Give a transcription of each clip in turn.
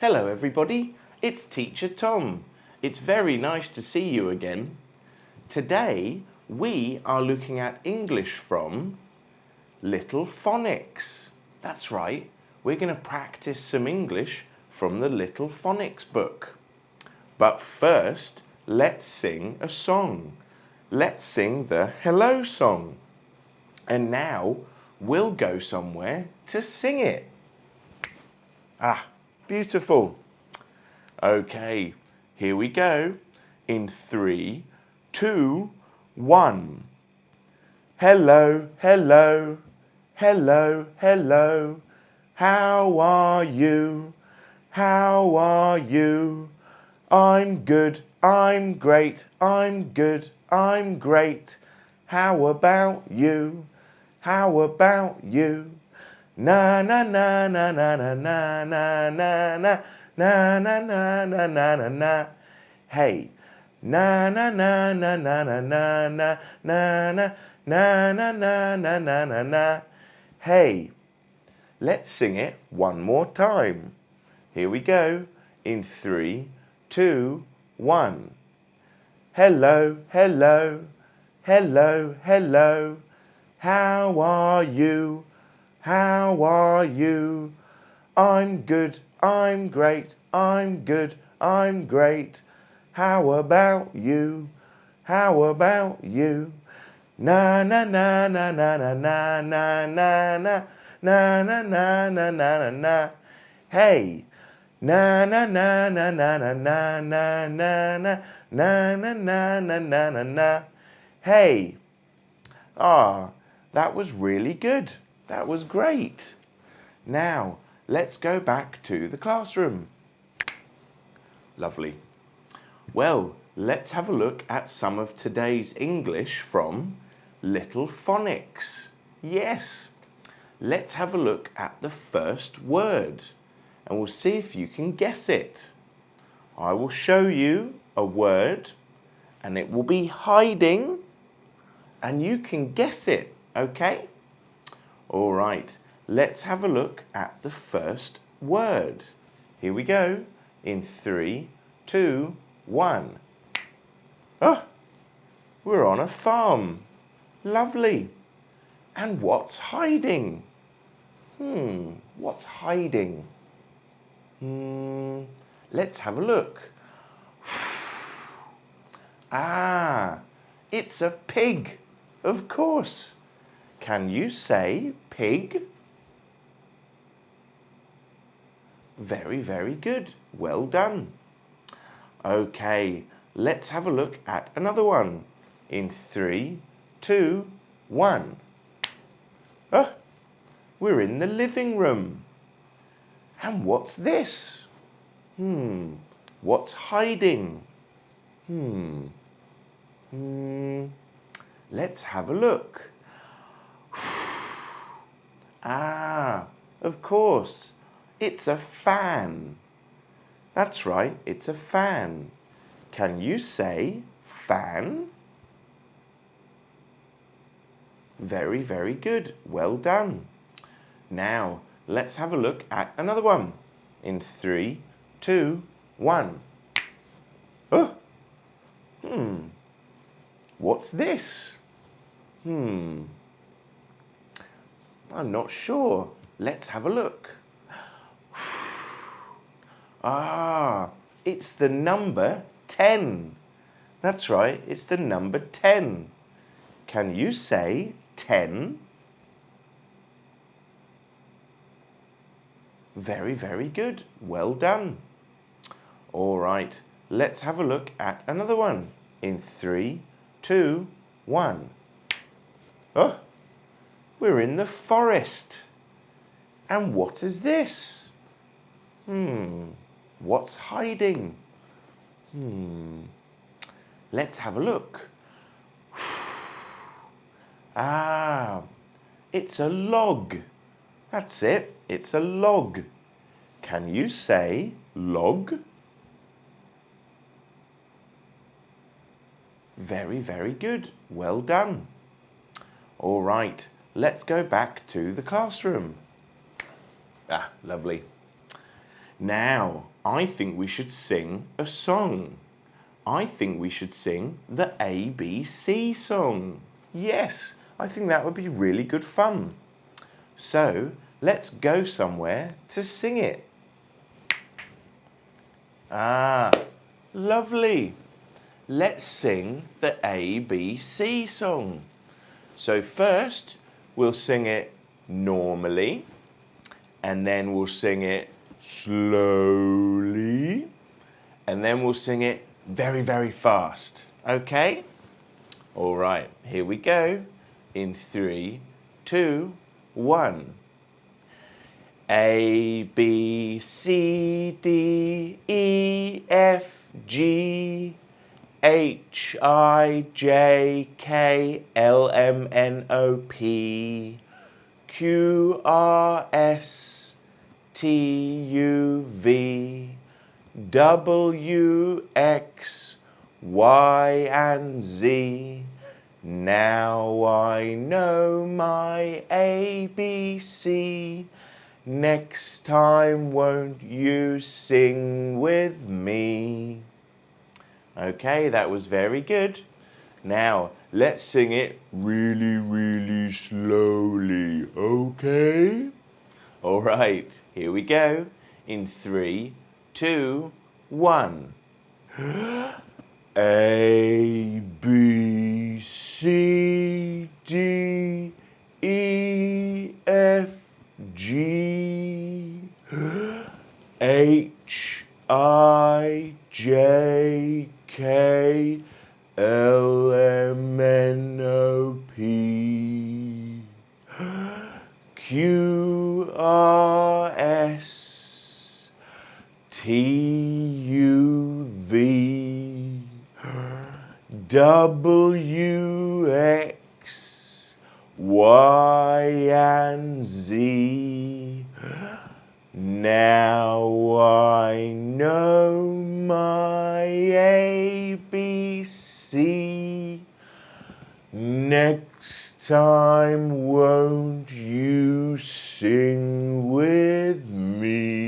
Hello everybody, it's Teacher Tom. It's very nice to see you again. Today we are looking at English from Little Phonics. That's right, we're going to practice some English from the Little Phonics book. But first, let's sing a song. Let's sing the hello song. And now we'll go somewhere to sing it. Ah, beautiful. Okay, here we go. In 3, 2, 1. Hello, hello, hello, hello. How are you? How are you? I'm good, I'm great, I'm good, I'm great. How about you? How about you? Na na na na na na na na na na na na na na na na na. Hey. Na na na na na na na na na na na na na na na na na. Hey. Let's sing it one more time. Here we go. In 3, 2, 1. Hello, hello, hello, hello. How are you? How are you? I'm good, I'm great, I'm good, I'm great. How about you? How about you? Na na na na na na na na na na na na na na na na. Hey. Na na na na na na na na na na na na na na na na na. Hey. Ah, that was really good. That was great. Now, let's go back to the classroom. Lovely. Well, let's have a look at some of today's English from Little Phonics. Yes. Let's have a look at the first word and we'll see if you can guess it. I will show you a word and it will be hiding and you can guess it, okay? All right, let's have a look at the first word. Here we go. In 3, 2, 1. Oh, we're on a farm. Lovely. And what's hiding? What's hiding? Let's have a look. Ah, it's a pig, of course. Can you say pig? Very, very good. Well done. Okay, let's have a look at another one. In 3, 2, 1. Oh, we're in the living room. And what's this? What's hiding? Let's have a look. Ah, of course, it's a fan. That's right, it's a fan. Can you say fan? Very, very good. Well done. Now, let's have a look at another one. In 3, 2, 1. Oh! What's this? I'm not sure. Let's have a look. Ah, it's the number 10. That's right, it's the number 10. Can you say 10? Very, very good. Well done. All right, let's have a look at another one. In 3, 2, 1. Oh, we're in the forest. And what is this? What's hiding? Let's have a look. Ah, it's a log. That's it, it's a log. Can you say log? Very, very good. Well done. All right, let's go back to the classroom. Ah, lovely. Now, I think we should sing a song. I think we should sing the ABC song. Yes, I think that would be really good fun. So, let's go somewhere to sing it. Ah, lovely. Let's sing the ABC song. So first, we'll sing it normally, and then we'll sing it slowly, and then we'll sing it very, very fast. Okay? All right, here we go. In 3, 2, 1. A, B, C, D, E, F, G, H, I, J, K, L, M, N, O, P, Q, R, S, T, U, V, W, X, Y, and Z. Now I know my ABC. Next time, won't you sing with me? Okay, that was very good. Now, let's sing it really, really slowly, okay? All right, here we go. In 3, 2, 1. A, B, C, D, E, F, G, H, I, J, K, L, M, N, O, P, Q, R, S, T, U, V, W, X, Y, and Z. Now I know my ABC. Next time, won't you sing with me?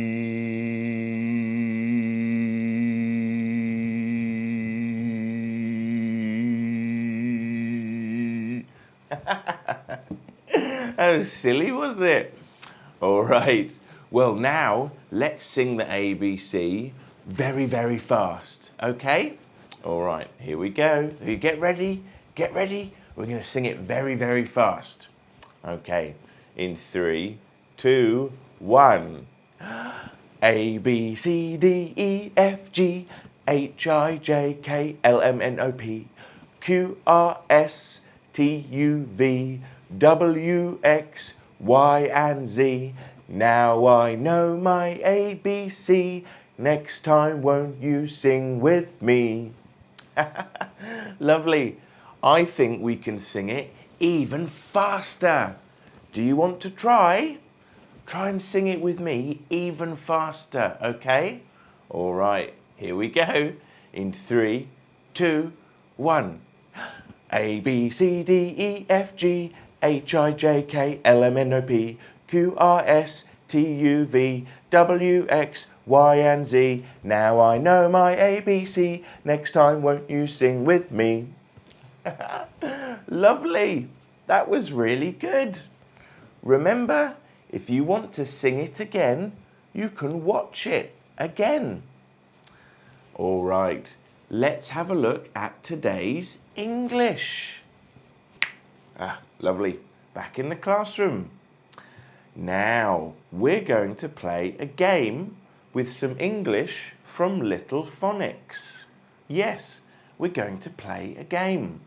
That was silly, wasn't it? All right. Well, now let's sing the ABC very, very fast. Okay? All right. Here we go. You get ready? Get ready. We're going to sing it very, very fast. Okay. In 3, 2, 1. A, B, C, D, E, F, G, H, I, J, K, L, M, N, O, P, Q, R, S, T, U, V, W, X, Y, and Z. Now I know my ABC. Next time, won't you sing with me? Lovely. I think we can sing it even faster. Do you want to try? Try and sing it with me even faster, okay? All right, here we go. In 3, 2, 1. A, B, C, D, E, F, G, H, I, J, K, L, M, N, O, P, Q, R, S, T, U, V, W, X, Y, and Z. Now I know my ABC. Next time, won't you sing with me? Lovely. That was really good. Remember, if you want to sing it again, you can watch it again. All right, let's have a look at today's English. Lovely. Back in the classroom. Now, we're going to play a game with some English from Little Phonics. Yes, we're going to play a game.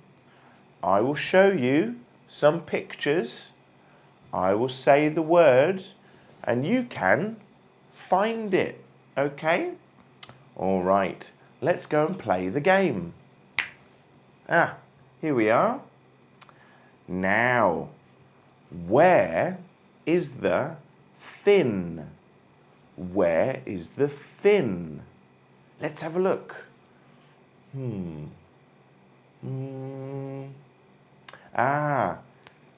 I will show you some pictures. I will say the word and you can find it, okay? All right, let's go and play the game. Here we are. Now, where is the fin? Where is the fin? Let's have a look.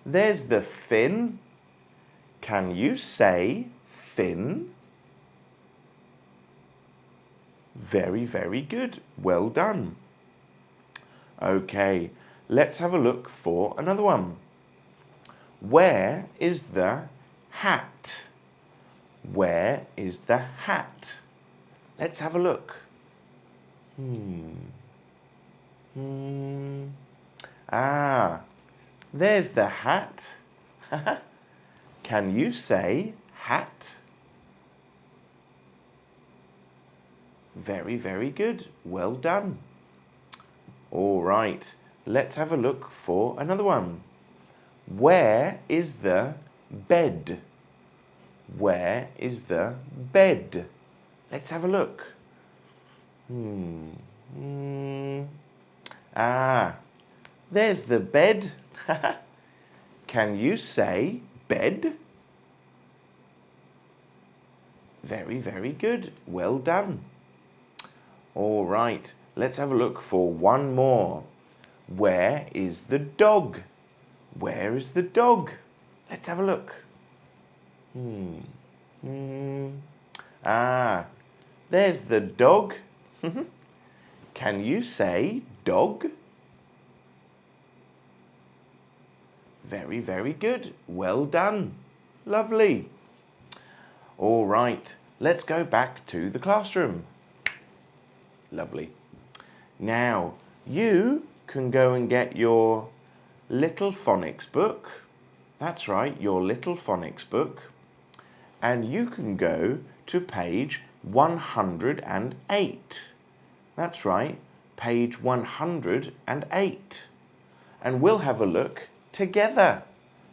There's the fin. Can you say fin? Very, very good. Well done. Okay, let's have a look for another one. Where is the hat? Where is the hat? Let's have a look. Ah, there's the hat. Can you say hat? Very, very good. Well done. All right, let's have a look for another one. Where is the bed? Where is the bed? Let's have a look. Ah, there's the bed. Can you say bed? Very, very good. Well done. All right, let's have a look for one more. Where is the dog? Where is the dog? Let's have a look. Ah, there's the dog. Can you say dog? Very, very good. Well done. Lovely. All right, let's go back to the classroom. Lovely. Now, you can go and get your little phonics book. That's right, your little phonics book. And you can go to page 108. That's right, page 108. And we'll have a look together.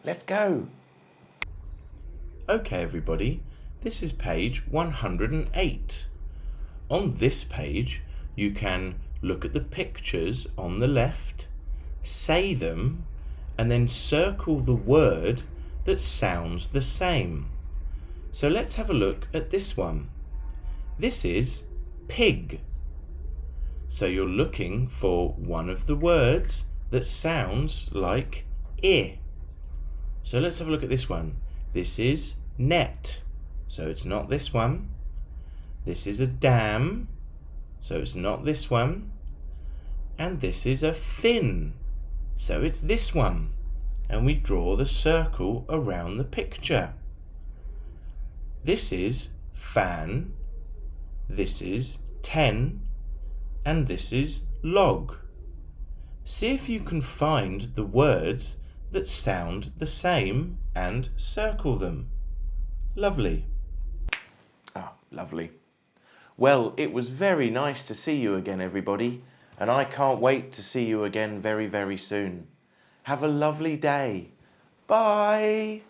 Let's go. Okay, everybody, this is page 108. On this page, you can look at the pictures on the left, say them, and then circle the word that sounds the same. So let's have a look at this one. This is pig. So you're looking for one of the words that sounds like I. So let's have a look at this one. This is net. So it's not this one. This is a dam. So it's not this one. And this is a fin. So it's this one. And we draw the circle around the picture. This is fan. This is 10. And this is log. See if you can find the words that sound the same and circle them. Lovely. Ah, lovely. Well, it was very nice to see you again, everybody, and I can't wait to see you again very, very soon. Have a lovely day. Bye.